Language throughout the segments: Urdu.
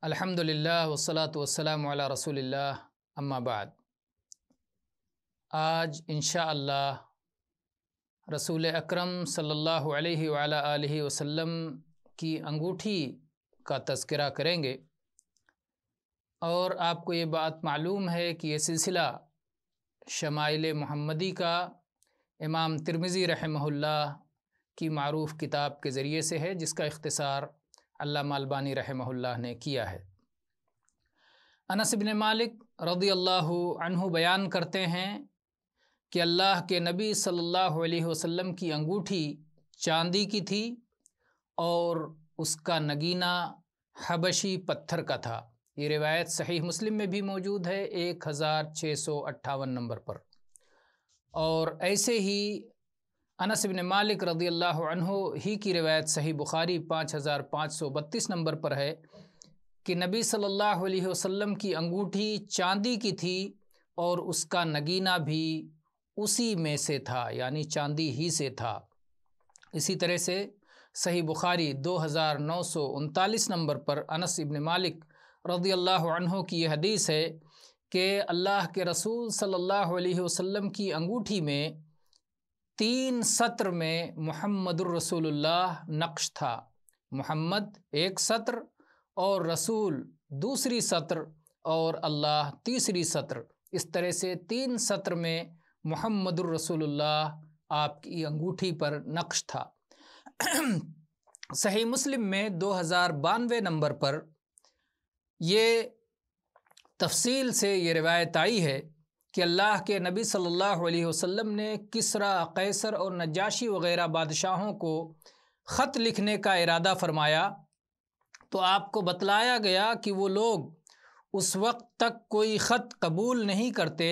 الحمدللہ والصلاۃ والسلام علی رسول اللہ اما بعد۔ آج انشاءاللہ رسول اکرم صلی اللہ علیہ وعلی آلہ وسلم کی انگوٹھی کا تذکرہ کریں گے، اور آپ کو یہ بات معلوم ہے کہ یہ سلسلہ شمائل محمدی کا امام ترمذی رحمہ اللہ کی معروف کتاب کے ذریعے سے ہے، جس کا اختصار علامہ البانی رحمہ اللہ نے کیا ہے۔ انس بن مالک رضی اللہ عنہ بیان کرتے ہیں کہ اللہ کے نبی صلی اللہ علیہ وسلم کی انگوٹھی چاندی کی تھی اور اس کا نگینہ حبشی پتھر کا تھا۔ یہ روایت صحیح مسلم میں بھی موجود ہے 1658 نمبر پر، اور ایسے ہی انس بن مالک رضی اللہ عنہ ہی کی روایت صحیح بخاری 5532 نمبر پر ہے کہ نبی صلی اللہ علیہ وسلم کی انگوٹھی چاندی کی تھی اور اس کا نگینہ بھی اسی میں سے تھا، یعنی چاندی ہی سے تھا۔ اسی طرح سے صحیح بخاری 2939 نمبر پر انس بن مالک رضی اللہ عنہ کی یہ حدیث ہے کہ اللہ کے رسول صلی اللہ علیہ وسلم کی انگوٹھی میں 3 سطر میں محمد الرسول اللہ نقش تھا۔ محمد ایک سطر اور رسول دوسری سطر اور اللہ تیسری سطر، اس طرح سے 3 سطر میں محمد الرسول اللہ آپ کی انگوٹھی پر نقش تھا۔ صحیح مسلم میں 2092 نمبر پر یہ تفصیل سے یہ روایت آئی ہے کہ اللہ کے نبی صلی اللہ علیہ وسلم نے کسریٰ، قیصر اور نجاشی وغیرہ بادشاہوں کو خط لکھنے کا ارادہ فرمایا تو آپ کو بتلایا گیا کہ وہ لوگ اس وقت تک کوئی خط قبول نہیں کرتے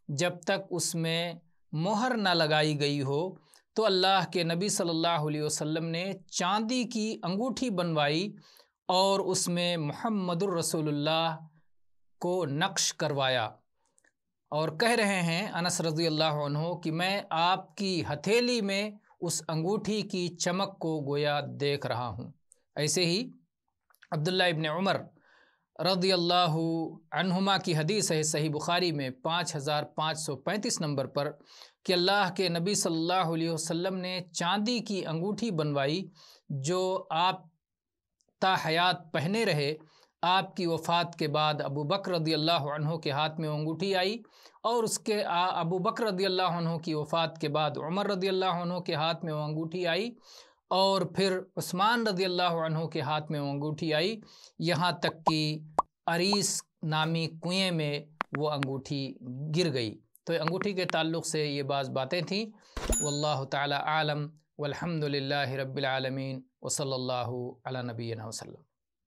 جب تک اس میں مہر نہ لگائی گئی ہو، تو اللہ کے نبی صلی اللہ علیہ وسلم نے چاندی کی انگوٹھی بنوائی اور اس میں محمد الرسول اللہ کو نقش کروایا، اور کہہ رہے ہیں انس رضی اللہ عنہ کہ میں آپ کی ہتھیلی میں اس انگوٹھی کی چمک کو گویا دیکھ رہا ہوں۔ ایسے ہی عبداللہ ابن عمر رضی اللہ عنہما کی حدیث ہے صحیح بخاری میں 5535 نمبر پر کہ اللہ کے نبی صلی اللہ علیہ وسلم نے چاندی کی انگوٹھی بنوائی جو آپ تا حیات پہنے رہے۔ آپ کی وفات کے بعد ابو بکر رضی اللہ عنہ کے ہاتھ میں وہ انگوٹھی آئی، اور اس کے ابو بکر رضی اللہ عنہ کی وفات کے بعد عمر رضی اللہ عنہ کے ہاتھ میں وہ انگوٹھی آئی، اور پھر عثمان رضی اللہ عنہ کے ہاتھ میں وہ انگوٹھی آئی، یہاں تک کہ عریس نامی کنویں میں وہ انگوٹھی گر گئی۔ تو انگوٹھی کے تعلق سے یہ بعض باتیں تھیں۔ واللہ تعالی عالم، والحمد للہ رب العالمین، وصلی اللہ علی نبینا وسلم۔